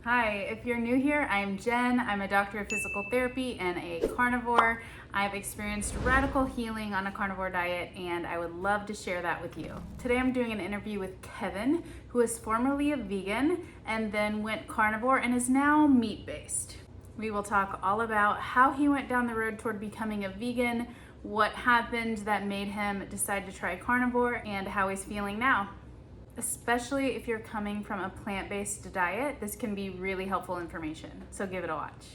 Hi, if you're new here, I'm Jen. I'm a doctor of physical therapy and a carnivore. I've experienced radical healing on a carnivore diet, and I would love to share that with you. Today I'm doing an interview with Kevin, who was formerly a vegan and then went carnivore and is now meat-based. We will talk all about how he went down the road toward becoming a vegan, what happened that made him decide to try carnivore, and how he's feeling now. Especially if you're coming from a plant-based diet, this can be really helpful information, so give it a watch.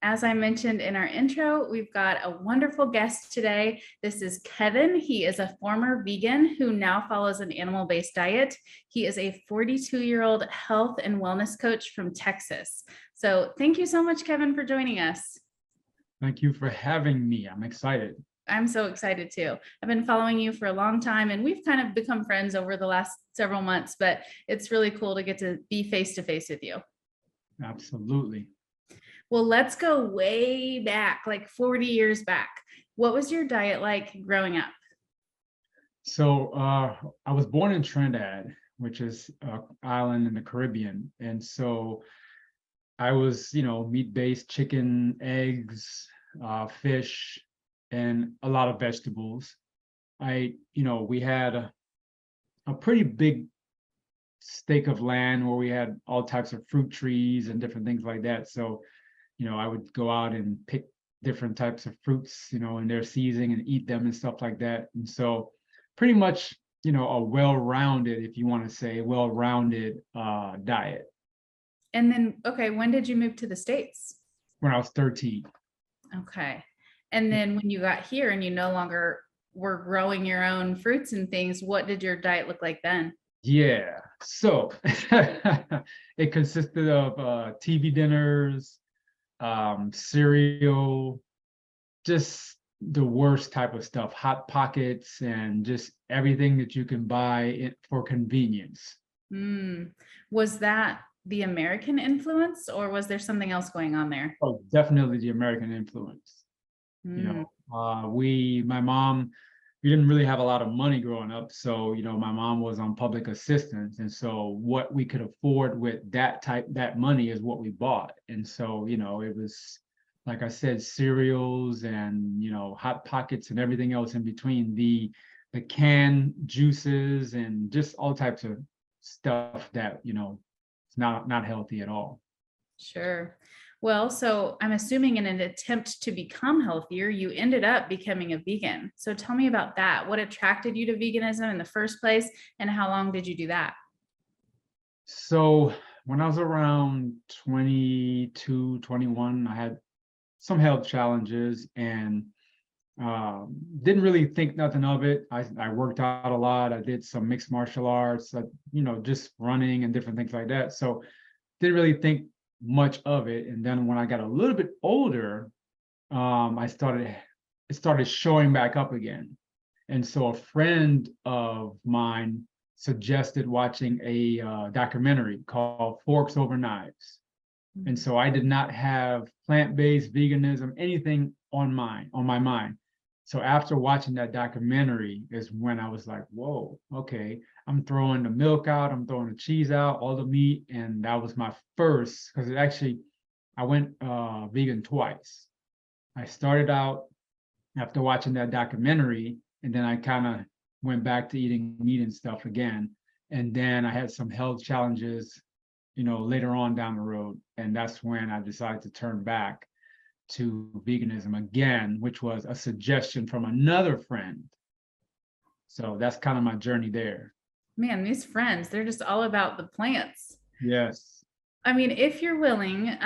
As I mentioned in our intro, we've got a wonderful guest today. This is Kevin. He is a former vegan who now follows an animal-based diet. He is a 42-year-old health and wellness coach from Texas. So thank you so much, Kevin, for joining us. Thank you for having me. I'm excited. I'm so excited too. I've been following you for a long time and we've kind of become friends over the last several months, but it's really cool to get to be face to face with you. Absolutely. Well, let's go way back, like 40 years back. What was your diet like growing up? So I was born in Trinidad, which is an island in the Caribbean. And so I was, meat-based, chicken, eggs, fish, and a lot of vegetables. We had a pretty big stake of land where we had all types of fruit trees and different things like that. So, I would go out and pick different types of fruits, in their season and eat them and stuff like that. And so pretty much, a well-rounded, if you want to say, well-rounded diet. And then, okay, when did you move to the States? When I was 13. Okay. And then when you got here and you no longer were growing your own fruits and things, what did your diet look like then? Yeah. So it consisted of TV dinners, cereal, just the worst type of stuff, Hot Pockets, and just everything that you can buy for convenience. Was that the American influence or was there something else going on there? Oh, definitely the American influence. My mom, we didn't really have a lot of money growing up. So, my mom was on public assistance. And so what we could afford with that money is what we bought. And so, it was, like I said, cereals and, Hot Pockets and everything else in between, the canned juices and just all types of stuff that, it's not healthy at all. Sure. Well, so I'm assuming in an attempt to become healthier, you ended up becoming a vegan. So tell me about that. What attracted you to veganism in the first place, and how long did you do that? So when I was around 22, 21, I had some health challenges and didn't really think nothing of it. I worked out a lot. I did some mixed martial arts, just running and different things like that. So didn't really think much of it. And then when I got a little bit older, it started showing back up again. And so a friend of mine suggested watching a documentary called Forks Over Knives. And so I did not have plant-based veganism, anything on my mind. So after watching that documentary is when I was like, whoa, okay, I'm throwing the milk out, I'm throwing the cheese out, all the meat. And that was my first, because I went vegan twice. I started out after watching that documentary, and then I kind of went back to eating meat and stuff again. And then I had some health challenges, later on down the road. And that's when I decided to turn back to veganism again, which was a suggestion from another friend. So that's kind of my journey there. Man, these friends, they're just all about the plants. Yes. I mean, if you're willing,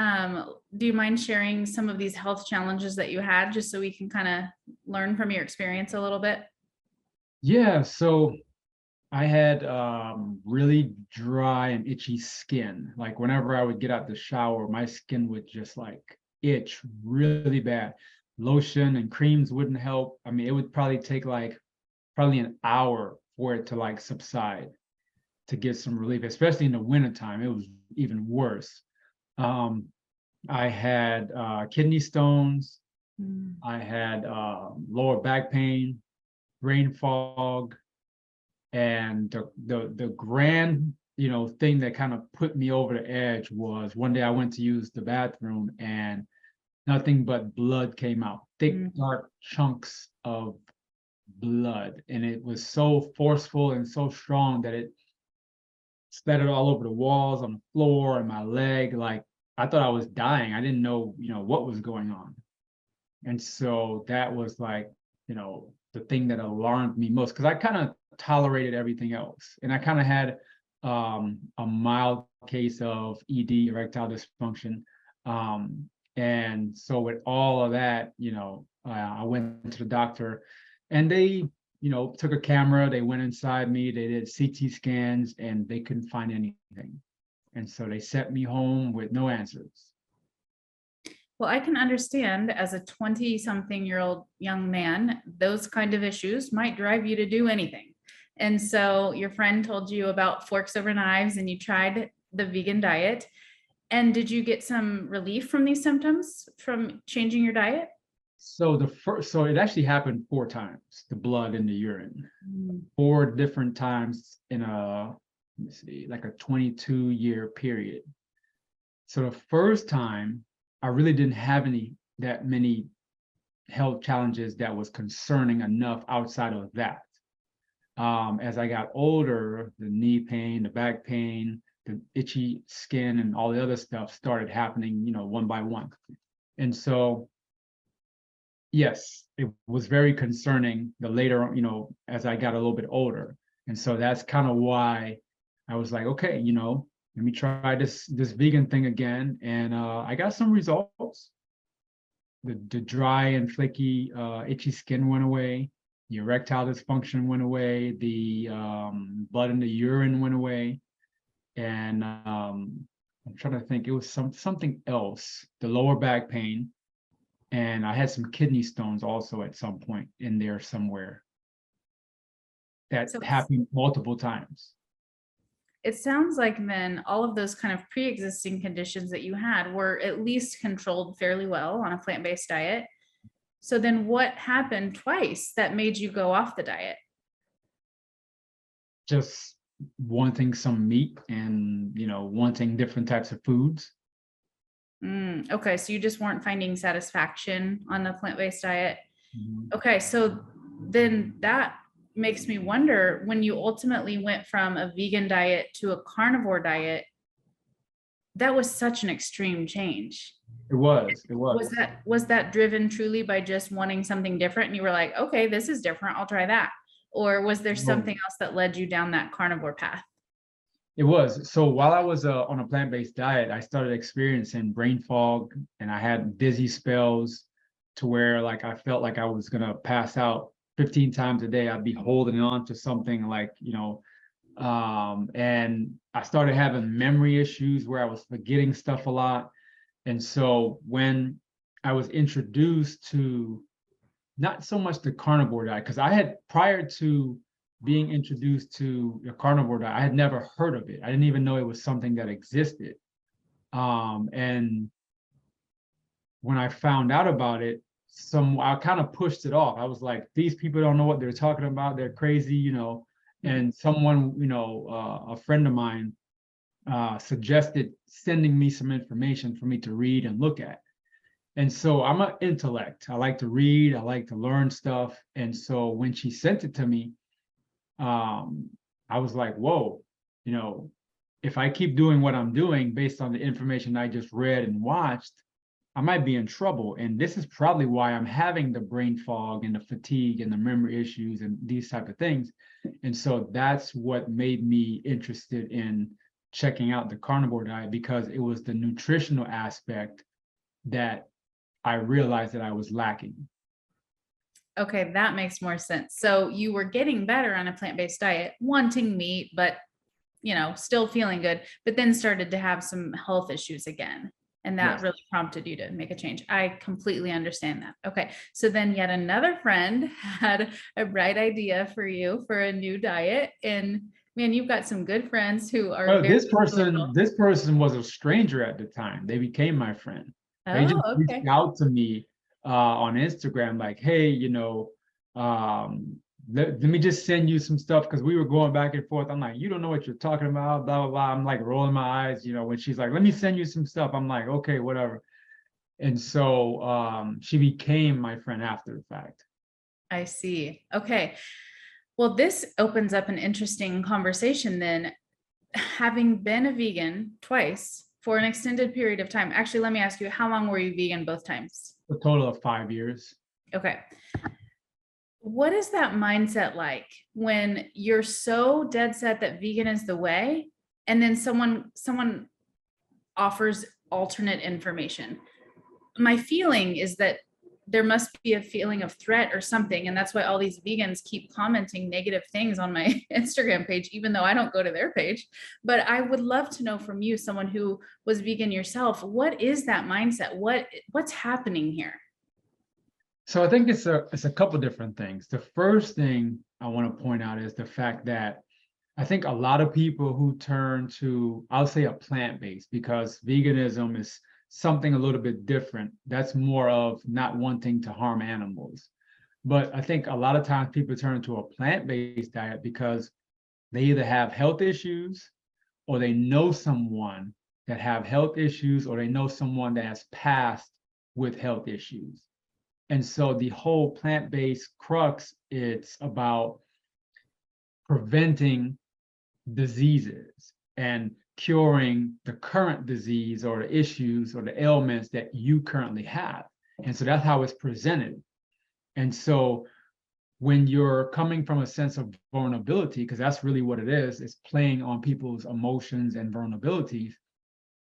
do you mind sharing some of these health challenges that you had just so we can kind of learn from your experience a little bit? Yeah. So I had really dry and itchy skin. Like whenever I would get out the shower, my skin would just like itch really bad. Lotion and creams wouldn't help. I mean, it would probably take probably an hour for it to subside, to get some relief, especially in the wintertime. It was even worse. I had kidney stones. I had lower back pain, brain fog, and the grand thing that kind of put me over the edge was one day I went to use the bathroom and nothing but blood came out, thick, dark chunks of blood. And it was so forceful and so strong that it splattered all over the walls, on the floor, and my leg. Like, I thought I was dying. I didn't know, what was going on. And so that was like, the thing that alarmed me most, because I kind of tolerated everything else. And I kind of had a mild case of ED, erectile dysfunction. And so with all of that, I went to the doctor, and they, took a camera, they went inside me, they did CT scans, and they couldn't find anything. And so they sent me home with no answers. Well, I can understand as a 20-something-year-old young man, those kind of issues might drive you to do anything. And so your friend told you about forks over knives and you tried the vegan diet. And did you get some relief from these symptoms from changing your diet? So it actually happened 4 times, the blood in the urine, 4 different times in like a 22-year period. So the first time, I really didn't have that many health challenges that was concerning enough outside of that. As I got older, the knee pain, the back pain, the itchy skin, and all the other stuff started happening, one by one. And so, yes, it was very concerning the later, as I got a little bit older. And so that's kind of why I was like, okay, let me try this vegan thing again. And I got some results. The dry and flaky, itchy skin went away. The erectile dysfunction went away. The blood in the urine went away. And I'm trying to think, it was something else, the lower back pain. And I had some kidney stones also at some point in there somewhere. That happened multiple times. It sounds like then all of those kind of pre-existing conditions that you had were at least controlled fairly well on a plant-based diet. So then what happened twice that made you go off the diet? Just wanting some meat and, wanting different types of foods. Okay, so you just weren't finding satisfaction on the plant-based diet. Mm-hmm. Okay, so then that makes me wonder, when you ultimately went from a vegan diet to a carnivore diet, that was such an extreme change. It was. Was that driven truly by just wanting something different and you were like, okay, this is different, I'll try that? Or was there something else that led you down that carnivore path? It was. So while I was on a plant-based diet, I started experiencing brain fog, and I had dizzy spells to where like I felt like I was gonna pass out 15 times a day. I'd be holding on to something like, and I started having memory issues where I was forgetting stuff a lot. And so when I was introduced to not so much the carnivore diet, because I had, prior to being introduced to the carnivore diet, I had never heard of it. I didn't even know it was something that existed. And when I found out about it, I kind of pushed it off. I was like, these people don't know what they're talking about. They're crazy, And someone, a friend of mine suggested sending me some information for me to read and look at. And so I'm an intellect. I like to read. I like to learn stuff. And so when she sent it to me, I was like, whoa, if I keep doing what I'm doing based on the information I just read and watched, I might be in trouble. And this is probably why I'm having the brain fog and the fatigue and the memory issues and these type of things. And so that's what made me interested in checking out the carnivore diet, because it was the nutritional aspect that I realized that I was lacking. Okay, that makes more sense. So you were getting better on a plant-based diet, wanting meat, but still feeling good, but then started to have some health issues again. And that really prompted you to make a change. I completely understand that. Okay. So then yet another friend had a bright idea for you for a new diet. And man, you've got some good friends who are this person was a stranger at the time. They became my friend. They just reached out to me on Instagram, like, hey, let me just send you some stuff, because we were going back and forth. I'm like, you don't know what you're talking about, blah, blah, blah. I'm like rolling my eyes, when she's like, let me send you some stuff. I'm like, okay, whatever. And so she became my friend after the fact. I see. Okay. Well, this opens up an interesting conversation then. Having been a vegan twice for an extended period of time, actually, let me ask you, how long were you vegan both times? A total of 5 years. Okay. What is that mindset like when you're so dead set that vegan is the way, and then someone offers alternate information? My feeling is that there must be a feeling of threat or something, and that's why all these vegans keep commenting negative things on my Instagram page, even though I don't go to their page. But I would love to know from you, someone who was vegan yourself, what is that mindset? What's happening here? So I think it's a couple different things. The first thing I want to point out is the fact that I think a lot of people who turn to, I'll say, a plant-based, because veganism is something a little bit different. That's more of not wanting to harm animals. But I think a lot of times people turn to a plant-based diet because they either have health issues, or they know someone that have health issues, or they know someone that has passed with health issues. And so the whole plant-based crux, it's about preventing diseases and curing the current disease or the issues or the ailments that you currently have. And so that's how it's presented. And so when you're coming from a sense of vulnerability, because that's really what it is, it's playing on people's emotions and vulnerabilities.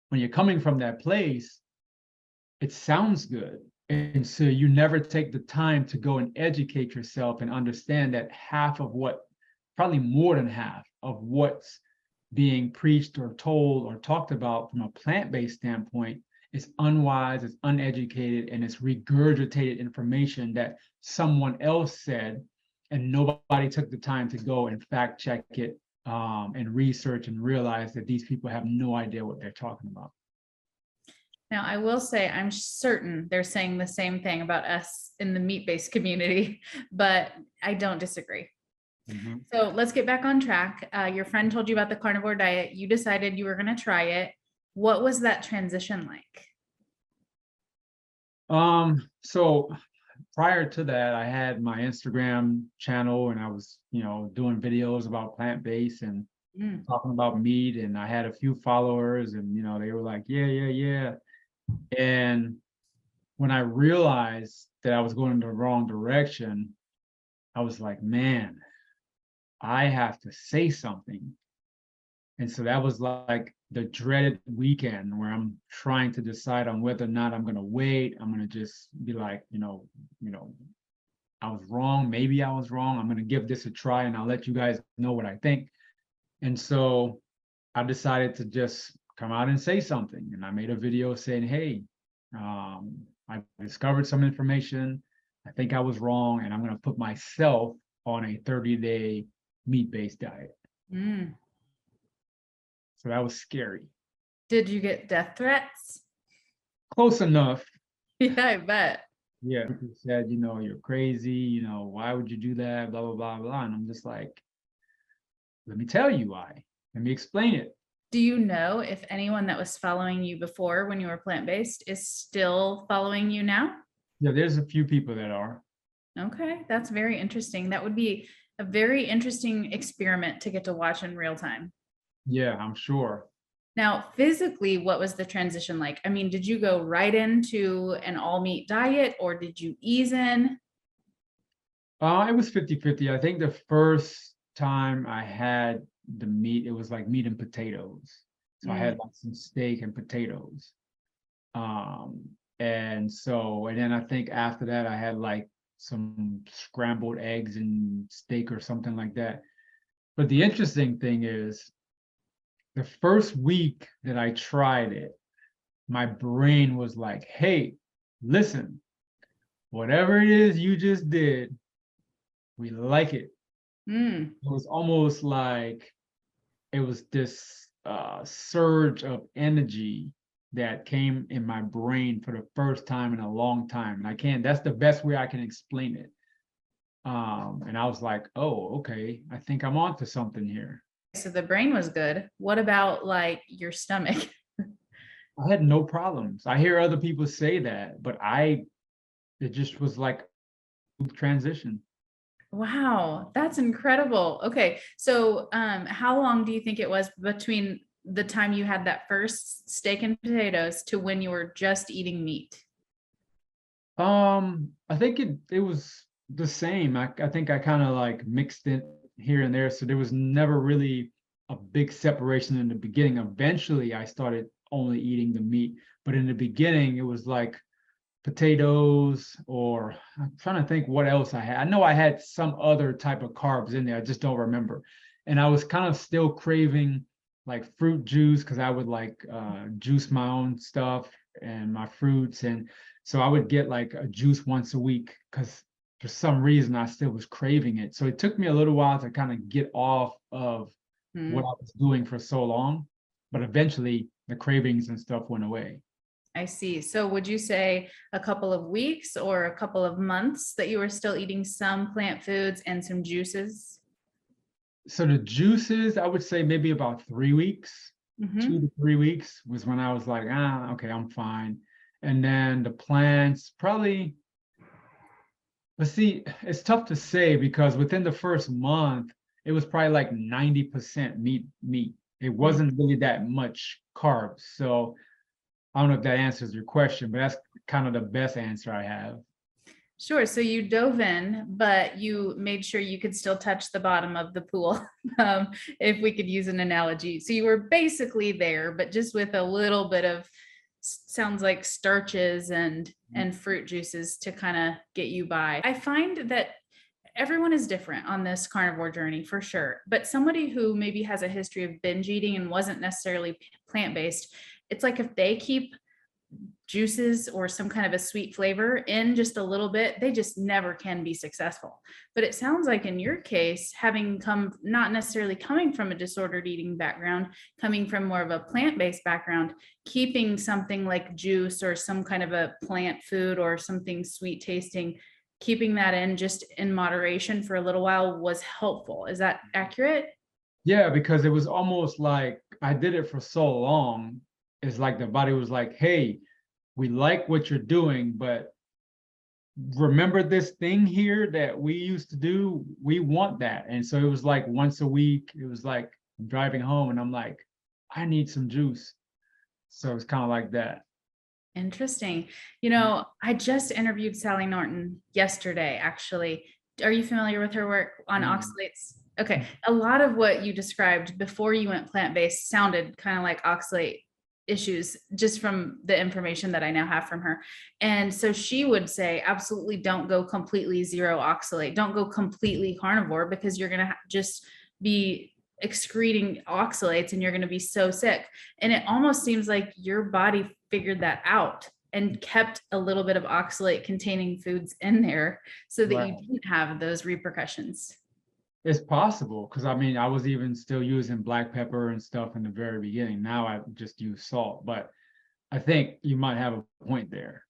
When you're coming from that place, it sounds good. And so you never take the time to go and educate yourself and understand that half of what, probably more than half of what's being preached or told or talked about from a plant-based standpoint is unwise, it's uneducated, and it's regurgitated information that someone else said, and nobody took the time to go and fact check it and research and realize that these people have no idea what they're talking about. Now, I will say, I'm certain they're saying the same thing about us in the meat-based community, but I don't disagree. Mm-hmm. So let's get back on track. Your friend told you about the carnivore diet. You decided you were going to try it. What was that transition like? So prior to that, I had my Instagram channel, and I was, doing videos about plant-based and talking about meat, and I had a few followers, and they were like, yeah. And when I realized that I was going in the wrong direction, I was like, man, I have to say something. And so that was like the dreaded weekend where I'm trying to decide on whether or not I'm going to wait. I'm going to just be like, I was wrong. Maybe I was wrong. I'm going to give this a try, and I'll let you guys know what I think. And so I decided to just come out and say something. And I made a video saying, hey, I discovered some information. I think I was wrong, and I'm going to put myself on a 30-day meat-based diet. So that was scary. Did you get death threats? Close enough. Yeah, I bet. Yeah, people said, you're crazy, why would you do that, blah, blah, blah, blah. And I'm just like, let me tell you why. Let me explain it. Do you know if anyone that was following you before when you were plant-based is still following you now? Yeah, there's a few people that are. Okay, that's very interesting. That would be a very interesting experiment to get to watch in real time. Yeah, I'm sure. Now, physically, what was the transition like? I mean, did you go right into an all meat diet, or did you ease in? It was 50-50. I think the first time I had the meat, it was like meat and potatoes. So I had like some steak and potatoes. And then I think after that, I had like some scrambled eggs and steak or something like that. But the interesting thing is, the first week that I tried it, my brain was like, hey, listen, whatever it is you just did, we like it. It was almost like it was this surge of energy that came in my brain for the first time in a long time. And that's the best way I can explain it. And I was like, oh, okay, I think I'm onto something here. So the brain was good. What about like your stomach? I had no problems. I hear other people say that, but it just was like a transition. Wow, that's incredible. Okay. So how long do you think it was between the time you had that first steak and potatoes to when you were just eating meat? I think it was the same. I think I kind of like mixed it here and there, so there was never really a big separation in the beginning. Eventually, I started only eating the meat, but in the beginning, it was like potatoes, or I'm trying to think what else I had. I know I had some other type of carbs in there. I just don't remember. And I was kind of still craving like fruit juice because I would like juice my own stuff and my fruits. And so I would get like a juice once a week because for some reason I still was craving it. So it took me a little while to kind of get off of what Hmm, I was doing for so long. But eventually the cravings and stuff went away. I see. So would you say a couple of weeks or a couple of months that you were still eating some plant foods and some juices? So the juices, I would say maybe about 3 weeks, Hmm. 2 to 3 weeks was when I was like, okay, I'm fine. And then the plants probably, but see, it's tough to say because within the first month, it was probably like 90% meat. It wasn't really that much carbs. So I don't know if that answers your question, but that's kind of the best answer I have. Sure. So you dove in, but you made sure you could still touch the bottom of the pool, if we could use an analogy. So you were basically there, but just with a little bit of sounds like starches and fruit juices to kind of get you by. I find that everyone is different on this carnivore journey for sure, but somebody who maybe has a history of binge eating and wasn't necessarily plant-based, it's like if they keep juices or some kind of a sweet flavor in just a little bit, they just never can be successful. But it sounds like in your case, having come not necessarily coming from a disordered eating background, coming from more of a plant based background, keeping something like juice or some kind of a plant food or something sweet tasting, keeping that in just in moderation for a little while was helpful. Is that accurate? Yeah, because it was almost like I did it for so long. It's like the body was like, hey, we like what you're doing, but remember this thing here that we used to do? We want that. And so it was like once a week, it was like I'm driving home and I'm like, I need some juice. So it's kind of like that. Interesting. You know, I just interviewed Sally Norton yesterday, actually. Are you familiar with her work on Mm. oxalates? Okay. A lot of what you described before you went plant-based sounded kind of like oxalate issues just from the information that I now have from her. And so she would say, absolutely don't go completely zero oxalate. Don't go completely carnivore because you're going to just be excreting oxalates and you're going to be so sick. And it almost seems like your body figured that out and kept a little bit of oxalate containing foods in there so that you Right. didn't have those repercussions. It's possible because I mean, I was even still using black pepper and stuff in the very beginning. Now I just use salt, but I think you might have a point there.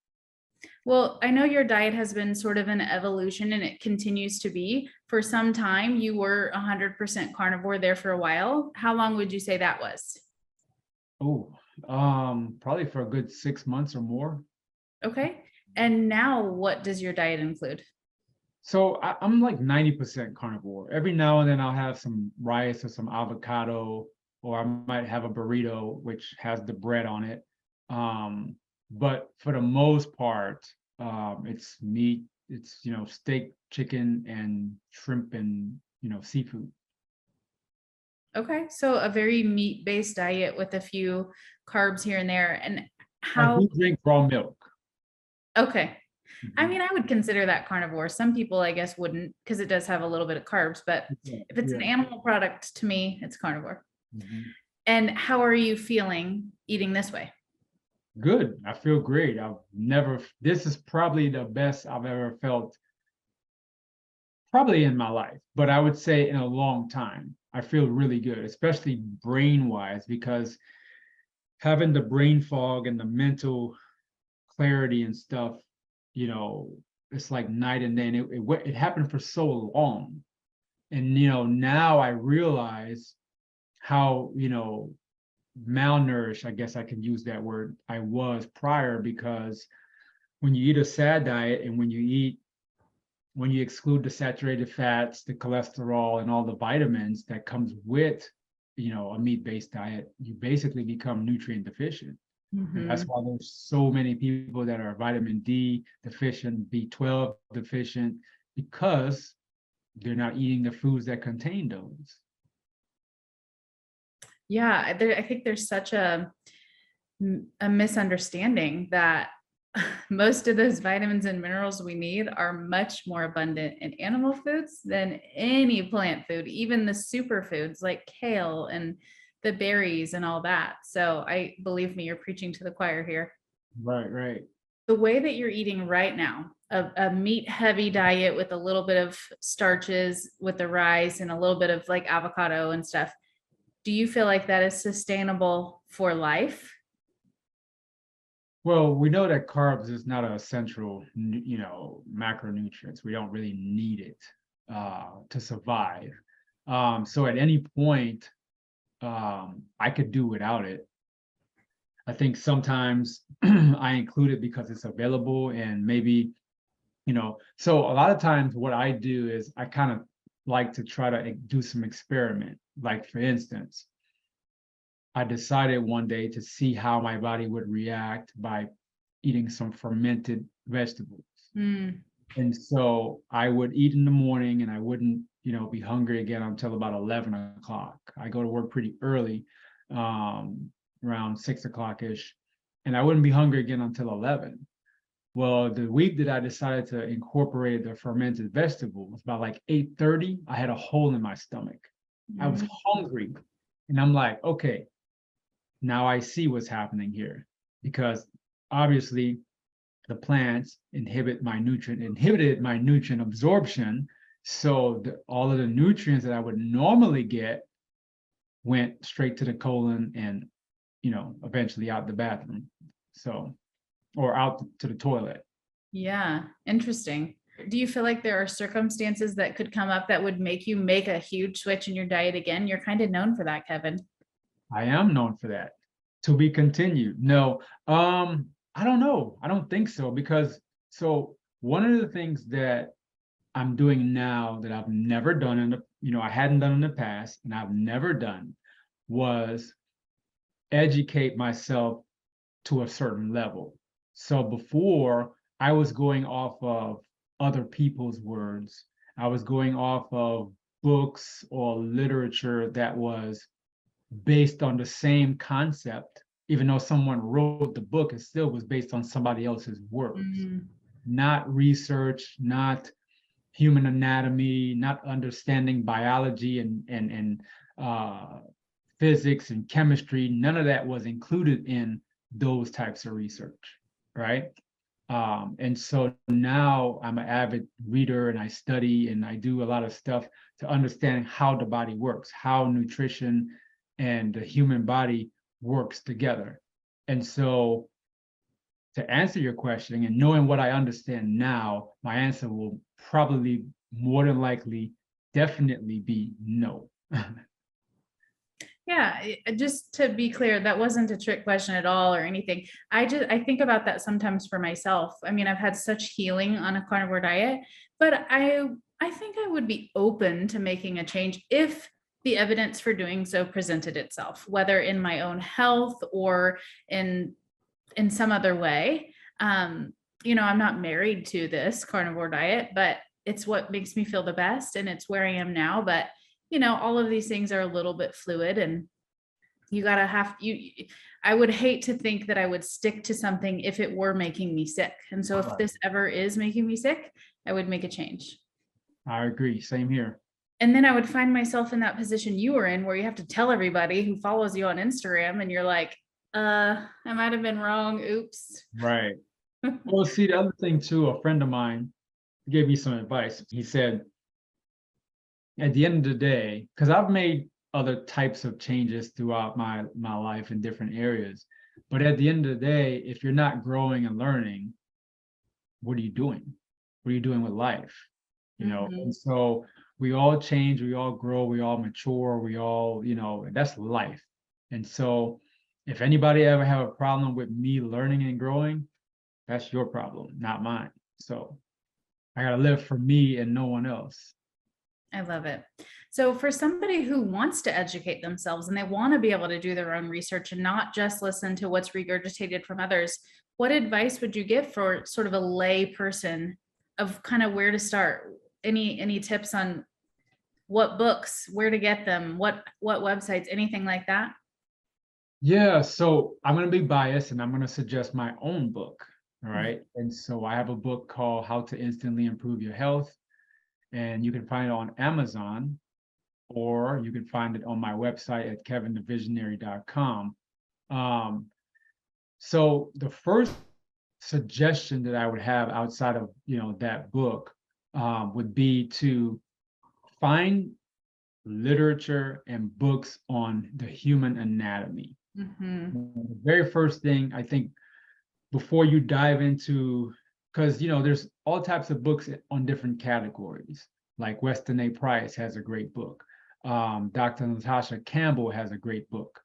Well, I know your diet has been sort of an evolution and it continues to be. For some time, you were 100% carnivore there for a while. How long would you say that was? Oh, probably for a good 6 months or more. Okay. And now, what does your diet include? So I'm like 90% carnivore. Every now and then I'll have some rice or some avocado, or I might have a burrito which has the bread on it. Um, but for the most part, it's meat. It's steak, chicken, and shrimp, and seafood. Okay. So, a very meat based diet with a few carbs here and there. And I how, do drink raw milk. okay. I Mhm. mean, I would consider that carnivore. Some people, I guess, wouldn't because it does have a little bit of carbs, but Yeah, if it's an yeah. animal product to me, it's carnivore. Mhm. And how are you feeling eating this way? Good. I feel great. This is probably the best I've ever felt, probably in my life, but I would say in a long time. I feel really good, especially brain wise, because having the brain fog and the mental clarity and stuff, you know, it's like night and day. And it happened for so long. And, now I realize how, malnourished, I guess I can use that word, I was prior, because when you eat a SAD diet and when you exclude the saturated fats, the cholesterol, and all the vitamins that comes with, a meat-based diet, you basically become nutrient deficient. And that's why there's so many people that are vitamin D deficient, B12 deficient, because they're not eating the foods that contain those. Yeah, I think there's such a misunderstanding that most of those vitamins and minerals we need are much more abundant in animal foods than any plant food, even the superfoods like kale and the berries and all that. So believe me, you're preaching to the choir here. Right. The way that you're eating right now, a meat heavy diet with a little bit of starches with the rice and a little bit of like avocado and stuff, do you feel like that is sustainable for life? Well, we know that carbs is not a central, macronutrients. We don't really need it to survive. So at any point, I could do without it. I think sometimes I include it because it's available, and maybe, so a lot of times what I do is I kind of like to try to do some experiment. Like, for instance, I decided one day to see how my body would react by eating some fermented vegetables. And so I would eat in the morning and I wouldn't, be hungry again until about 11 o'clock. I go to work pretty early, around 6 o'clock-ish, and I wouldn't be hungry again until 11. Well, the week that I decided to incorporate the fermented vegetables, about like 8:30, I had a hole in my stomach. I was hungry. And I'm like, okay, now I see what's happening here, because obviously the plants inhibited my nutrient absorption. So all of the nutrients that I would normally get went straight to the colon and, eventually out the bathroom. So, or out to the toilet. Yeah, interesting. Do you feel like there are circumstances that could come up that would make you make a huge switch in your diet again? You're kind of known for that, Kevin. I am known for that. To be continued. No, I don't know. I don't think so, because one of the things that I'm doing now that I've never done I hadn't done in the past, and I've never done, was educate myself to a certain level. So before, I was going off of other people's words. I was going off of books or literature that was based on the same concept. Even though someone wrote the book, it still was based on somebody else's words, not research, not human anatomy, not understanding biology and physics and chemistry. None of that was included in those types of research, right? And so now I'm an avid reader, and I study and I do a lot of stuff to understand how the body works, how nutrition and the human body works together. And so, to answer your question, and knowing what I understand now, my answer will probably, more than likely, definitely be no. Yeah, just to be clear, that wasn't a trick question at all or anything. I think about that sometimes for myself. I mean, I've had such healing on a carnivore diet, but I think I would be open to making a change if the evidence for doing so presented itself, whether in my own health or in some other way. I'm not married to this carnivore diet, but it's what makes me feel the best, and it's where I am now. But all of these things are a little bit fluid, and I would hate to think that I would stick to something if it were making me sick. And so if this ever is making me sick, I would make a change. I agree. Same here. And then I would find myself in that position you were in, where you have to tell everybody who follows you on Instagram, and you're like, I might have been wrong. Oops. Right. Well, see, the other thing too, a friend of mine gave me some advice. He said, at the end of the day, because I've made other types of changes throughout my life in different areas, but at the end of the day, if you're not growing and learning, what are you doing? what are you doing with life? Mhm. And so we all change, we all grow, we all mature, we all, that's life. And so if anybody ever have a problem with me learning and growing, that's your problem, not mine. So I gotta live for me and no one else. I love it. So, for somebody who wants to educate themselves and they want to be able to do their own research and not just listen to what's regurgitated from others, what advice would you give for sort of a lay person of kind of where to start? Any tips on what books, where to get them, what websites, anything like that? Yeah, so I'm gonna be biased and I'm gonna suggest my own book. All Mhm. right. And so I have a book called How to Instantly Improve Your Health, and you can find it on Amazon, or you can find it on my website at kevinthevisionary.com. Um, so the first suggestion that I would have outside of that book would be to find literature and books on the human anatomy. Mhm. The very first thing I think before you dive into, because there's all types of books on different categories. Like Weston A. Price has a great book. Dr. Natasha Campbell has a great book.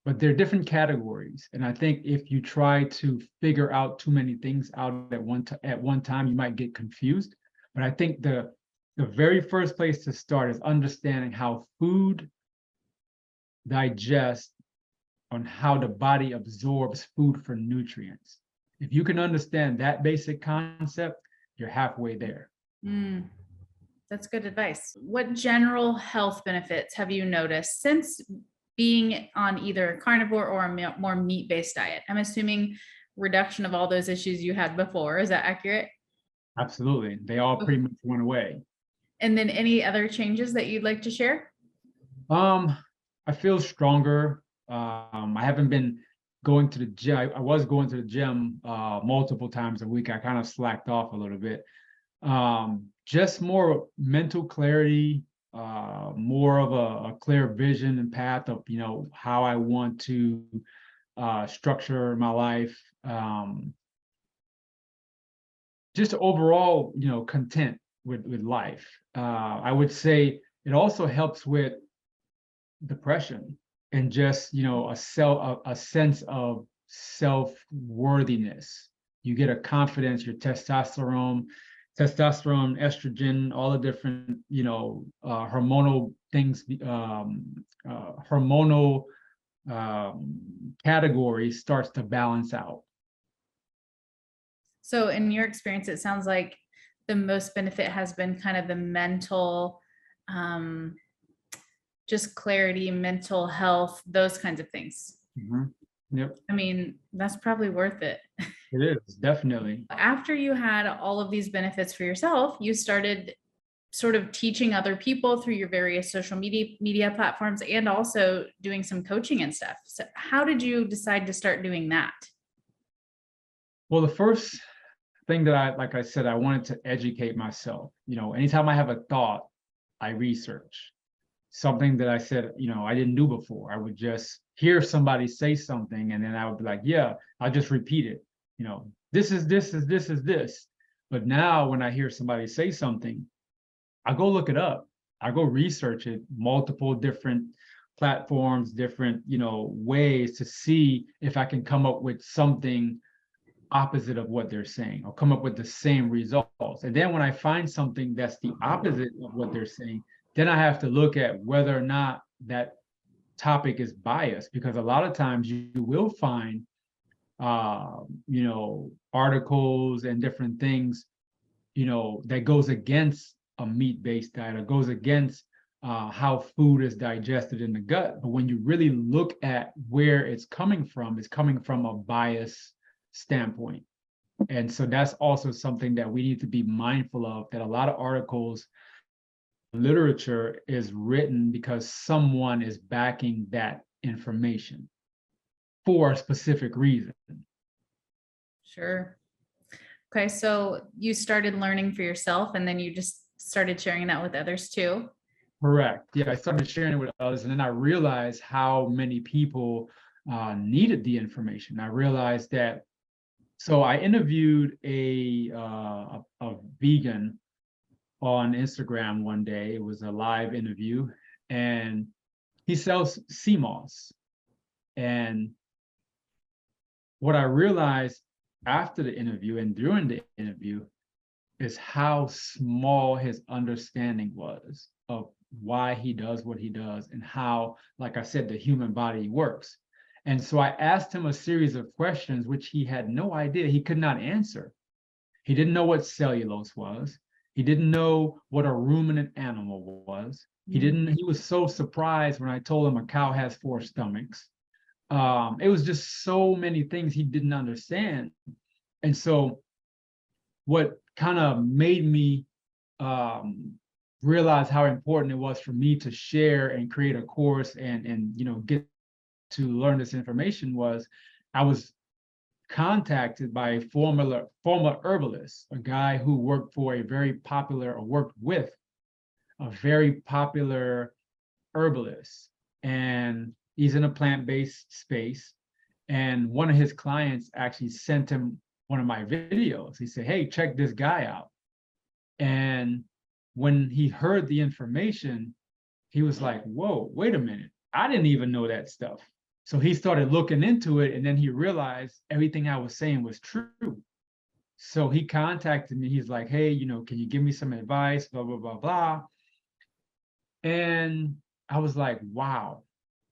But they're different categories, and I think if you try to figure out too many things out at one time, you might get confused. But I think the very first place to start is understanding how food digests, on how the body absorbs food for nutrients. If you can understand that basic concept, you're halfway there. Mm, that's good advice. What general health benefits have you noticed since being on either a carnivore or a more meat-based diet? I'm assuming reduction of all those issues you had before. Is that accurate? Absolutely. They all pretty much went away. And then any other changes that you'd like to share? Um, I feel stronger. I haven't been going to the gym. I was going to the gym multiple times a week. I kind of slacked off a little bit. Just more mental clarity, more of a clear vision and path of how I want to structure my life. Just overall, content with life. I would say it also helps with depression and just a sense of self-worthiness. You get a confidence, your testosterone, estrogen, all the different hormonal things, hormonal categories starts to balance out. So in your experience, it sounds like the most benefit has been kind of the mental, um, just clarity, mental health, those kinds of things. Mhm. Yep, I mean, that's probably worth it. it is definitely. After you had all of these benefits for yourself, you started sort of teaching other people through your various social media platforms and also doing some coaching and stuff. So how did you decide to start doing that? Well, the first thing that like I said, I wanted to educate myself. Anytime I have a thought, I research something that I said, I didn't do before. I would just hear somebody say something, and then I would be like, yeah, I'll just repeat it. This. But now when I hear somebody say something, I go look it up. I go research it, multiple different platforms, different, ways to see if I can come up with something opposite of what they're saying or come up with the same results. And then when I find something that's the opposite of what they're saying, then I have to look at whether or not that topic is biased, because a lot of times you will find articles and different things, that goes against a meat-based diet or goes against how food is digested in the gut. But when you really look at where it's coming from a bias standpoint. And so that's also something that we need to be mindful of, that a lot of articles, literature is written because someone is backing that information for a specific reason. Sure. Okay, so you started learning for yourself and then you just started sharing that with others too. Correct. Yeah, I started sharing it with others, and then I realized how many people needed the information. I realized that So I interviewed a vegan on Instagram one day. It was a live interview, and he sells sea moss. And what I realized after the interview and during the interview is how small his understanding was of why he does what he does and how, like I said, the human body works. And so I asked him a series of questions which he had no idea. He could not answer. He didn't know what cellulose was. He didn't know what a ruminant animal was. He was so surprised when I told him a cow has 4 stomachs. It was just so many things he didn't understand. And so what kind of made me realize how important it was for me to share and create a course and get to learn this information was I was contacted by a former herbalist, a guy who worked for a very popular or worked with a very popular herbalist, and he's in a plant-based space. And one of his clients actually sent him one of my videos. He said, "Hey, check this guy out." And when he heard the information, he was like, "Whoa, wait a minute. I didn't even know that stuff." So he started looking into it, and then he realized everything I was saying was true. So he contacted me. He's like, "Hey, can you give me some advice? Blah, blah, blah, blah." And I was like, wow,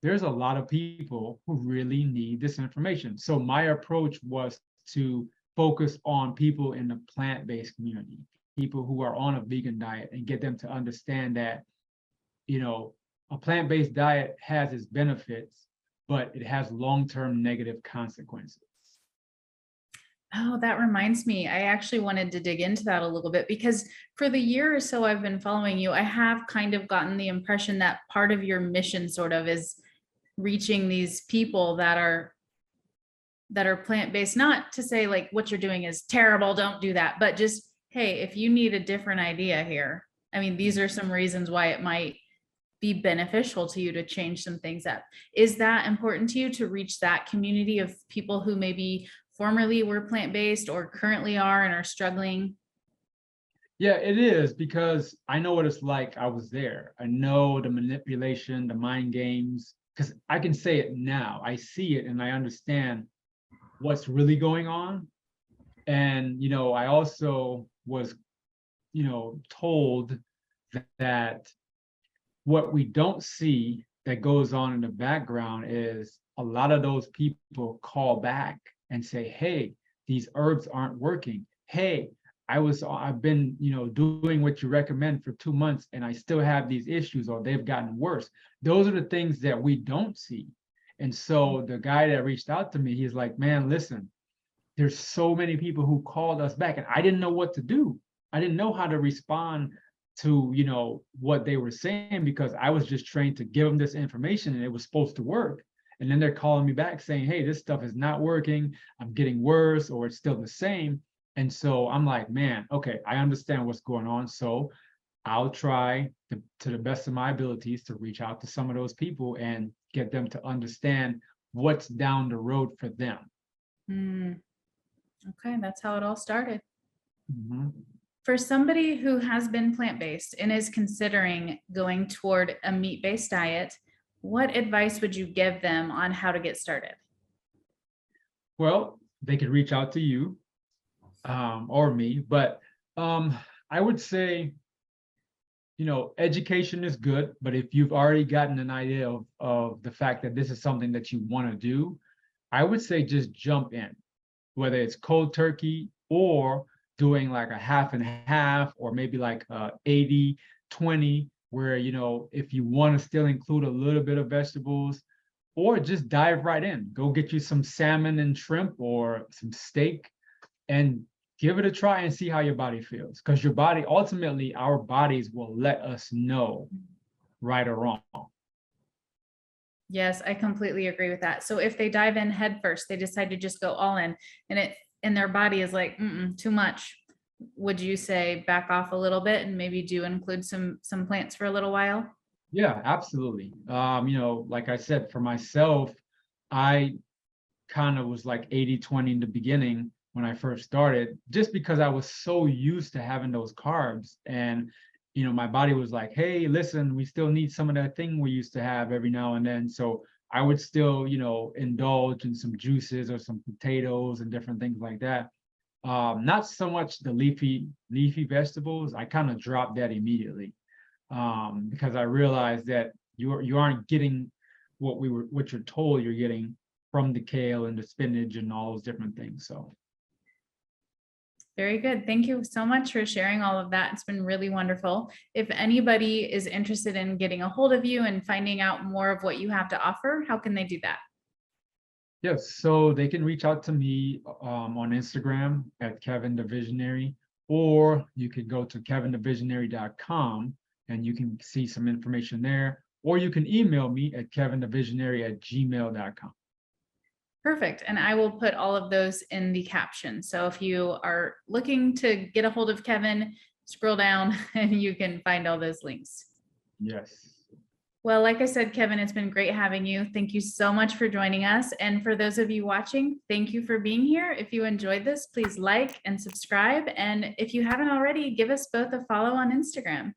there's a lot of people who really need this information. So my approach was to focus on people in the plant-based community, people who are on a vegan diet, and get them to understand that, a plant-based diet has its benefits, but it has long-term negative consequences. Oh, that reminds me. I actually wanted to dig into that a little bit because for the year or so I've been following you, I have kind of gotten the impression that part of your mission sort of is reaching these people that are plant-based, not to say like what you're doing is terrible, don't do that, but just, hey, if you need a different idea here, I mean, these are some reasons why it might be beneficial to you to change some things up. Is that important to you to reach that community of people who maybe formerly were plant-based or currently are and are struggling? Yeah, it is, because I know what it's like. I was there. I know the manipulation, the mind games, because I can say it now. I see it and I understand what's really going on. And, I also was, told that what we don't see that goes on in the background is a lot of those people call back and say, "Hey, these herbs aren't working. Hey, I've been, doing what you recommend for 2 months and I still have these issues, or they've gotten worse." Those are the things that we don't see. And so the guy that reached out to me, he's like, "Man, listen, there's so many people who called us back and I didn't know what to do. I didn't know how to respond to, what they were saying, because I was just trained to give them this information and it was supposed to work. And then they're calling me back saying, "Hey, this stuff is not working. I'm getting worse, or it's still the same." And so I'm like, man, okay, I understand what's going on. So I'll try to the best of my abilities to reach out to some of those people and get them to understand what's down the road for them. Hmm. Okay, that's how it all started. Mhm. For somebody who has been plant-based and is considering going toward a meat-based diet, what advice would you give them on how to get started? Well, they could reach out to you, or me, but I would say, education is good, but if you've already gotten an idea of the fact that this is something that you want to do, I would say just jump in, whether it's cold turkey or doing like a half and half, or maybe like 80-20, where, if you want to still include a little bit of vegetables, or just dive right in, go get you some salmon and shrimp or some steak and give it a try and see how your body feels. Because your body, ultimately, our bodies will let us know right or wrong. Yes, I completely agree with that. So if they dive in head first, they decide to just go all in and their body is like, too much. Would you say back off a little bit and maybe do include some plants for a little while? Yeah, absolutely. Like I said, for myself, I kind of was like 80-20 in the beginning, when I first started, just because I was so used to having those carbs. And, my body was like, hey, listen, we still need some of that thing we used to have every now and then. So I would still, indulge in some juices or some potatoes and different things like that. Not so much the leafy vegetables. I kind of dropped that immediately, because I realized that you aren't getting what you're told you're getting from the kale and the spinach and all those different things. So Very good. Thank you so much for sharing all of that. It's been really wonderful. If anybody is interested in getting a hold of you and finding out more of what you have to offer, how can they do that? yes, so they can reach out to me on Instagram at Kevin the Visionary, or you could go to kevinthevisionary.com and you can see some information there, or you can email me at kevinthevisionary@gmail.com. Perfect. And I will put all of those in the caption. So if you are looking to get a hold of Kevin, scroll down and you can find all those links. Yes. Well, like I said, Kevin, it's been great having you. Thank you so much for joining us. And for those of you watching, thank you for being here. If you enjoyed this, please like and subscribe. And if you haven't already, give us both a follow on Instagram.